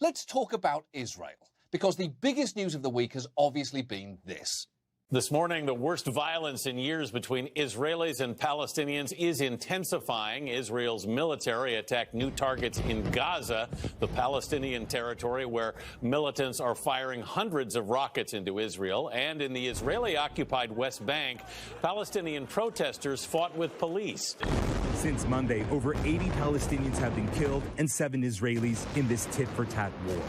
Let's talk about Israel, because the biggest news of the week has obviously been this. This morning, the worst violence in years between Israelis and Palestinians is intensifying. Israel's military attacked new targets in Gaza, the Palestinian territory where militants are firing hundreds of rockets into Israel. And in the Israeli-occupied West Bank, Palestinian protesters fought with police. Since Monday, over 80 Palestinians have been killed and 7 Israelis in this tit-for-tat war.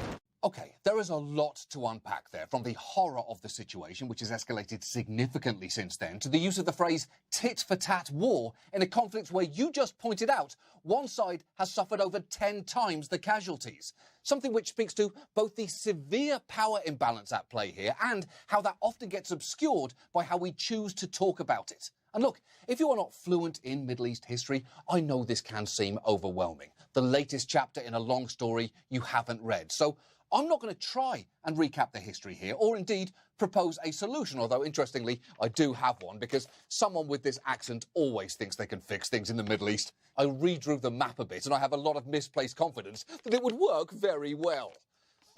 Okay, there is a lot to unpack there, from the horror of the situation, which has escalated significantly since then, to the use of the phrase tit-for-tat war in a conflict where you just pointed out one side has suffered over 10 times the casualties. Something which speaks to both the severe power imbalance at play here and how that often gets obscured by how we choose to talk about it. And look, if you are not fluent in Middle East history, I know this can seem overwhelming. The latest chapter in a long story you haven't read. So I'm not going to try and recap the history here, or indeed propose a solution, although interestingly, I do have one, because someone with this accent always thinks they can fix things in the Middle East. I redrew the map a bit, and I have a lot of misplaced confidence that it would work very well.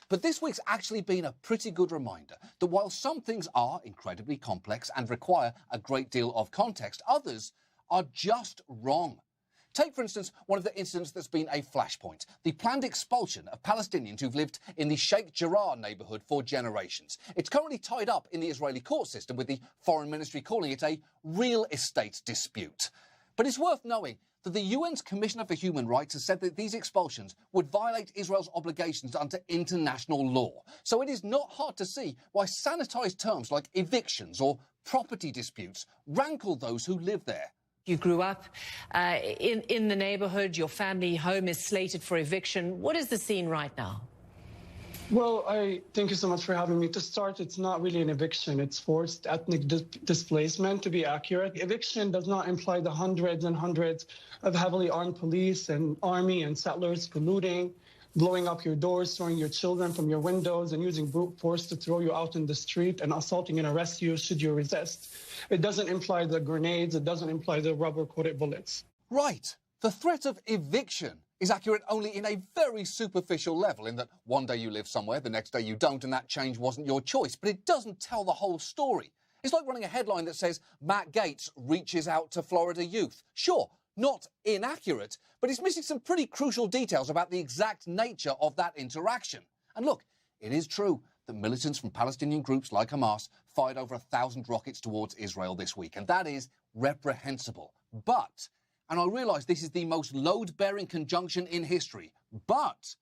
But this week's actually been a pretty good reminder that while some things are incredibly complex and require a great deal of context, others are just wrong. Take, for instance, one of the incidents that's been a flashpoint, the planned expulsion of Palestinians who've lived in the Sheikh Jarrah neighbourhood for generations. It's currently tied up in the Israeli court system, with the foreign ministry calling it a real estate dispute. But it's worth knowing that the UN's Commissioner for Human Rights has said that these expulsions would violate Israel's obligations under international law. So it is not hard to see why sanitised terms like evictions or property disputes rankle those who live there. You grew up in the neighbourhood. Your family home is slated for eviction. What is the scene right now? Well, thank you so much for having me. To start, it's not really an eviction. It's forced ethnic displacement, to be accurate. Eviction does not imply the hundreds and hundreds of heavily armed police and army and settlers polluting, blowing up your doors, throwing your children from your windows, and using brute force to throw you out in the street and assaulting and arrest you should you resist. It doesn't imply the grenades. It doesn't imply the rubber-coated bullets. Right. The threat of eviction is accurate only in a very superficial level, in that one day you live somewhere, the next day you don't, and that change wasn't your choice. But it doesn't tell the whole story. It's like running a headline that says Matt Gaetz reaches out to Florida youth. Sure, not inaccurate, but it's missing some pretty crucial details about the exact nature of that interaction. And look, it is true that militants from Palestinian groups like Hamas fired over 1,000 rockets towards Israel this week, and that is reprehensible. But, and I realise this is the most load-bearing conjunction in history, but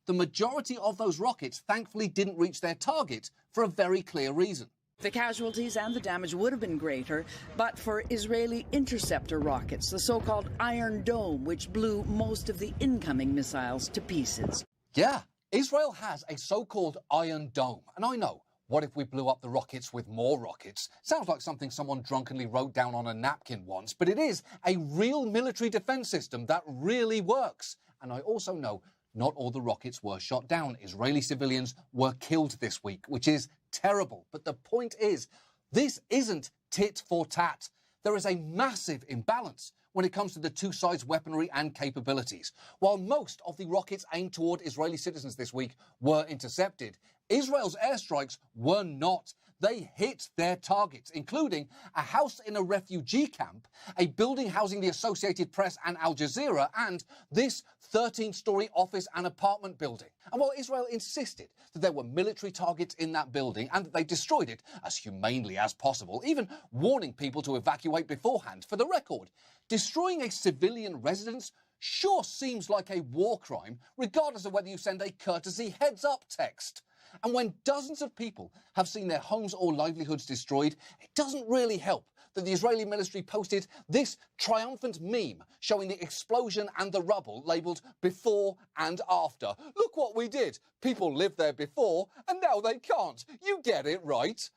the majority of those rockets thankfully didn't reach their target for a very clear reason. The casualties and the damage would have been greater, but for Israeli interceptor rockets, the so-called Iron Dome, which blew most of the incoming missiles to pieces. Yeah, Israel has a so-called Iron Dome, and I know, what if we blew up the rockets with more rockets? Sounds like something someone drunkenly wrote down on a napkin once, but it is a real military defence system that really works. And I also know not all the rockets were shot down. Israeli civilians were killed this week, which is terrible. But the point is, this isn't tit for tat. There is a massive imbalance when it comes to the two sides' weaponry and capabilities. While most of the rockets aimed toward Israeli citizens this week were intercepted, Israel's airstrikes were not. They hit their targets, including a house in a refugee camp, a building housing the Associated Press and Al Jazeera, and this 13-story office and apartment building. And while Israel insisted that there were military targets in that building and that they destroyed it as humanely as possible, even warning people to evacuate beforehand, for the record, destroying a civilian residence sure seems like a war crime, regardless of whether you send a courtesy heads-up text. And when dozens of people have seen their homes or livelihoods destroyed, it doesn't really help that the Israeli military posted this triumphant meme showing the explosion and the rubble labelled before and after. Look what we did. People lived there before and now they can't. You get it, right?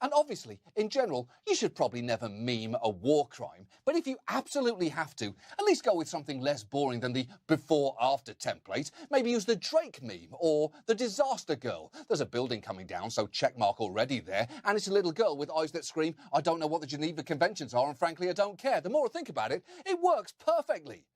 And obviously, in general, you should probably never meme a war crime. But if you absolutely have to, at least go with something less boring than the before-after template. Maybe use the Drake meme or the disaster girl. There's a building coming down, so checkmark already there. And it's a little girl with eyes that scream, I don't know what the Geneva Conventions are, and frankly, I don't care. The more I think about it, it works perfectly.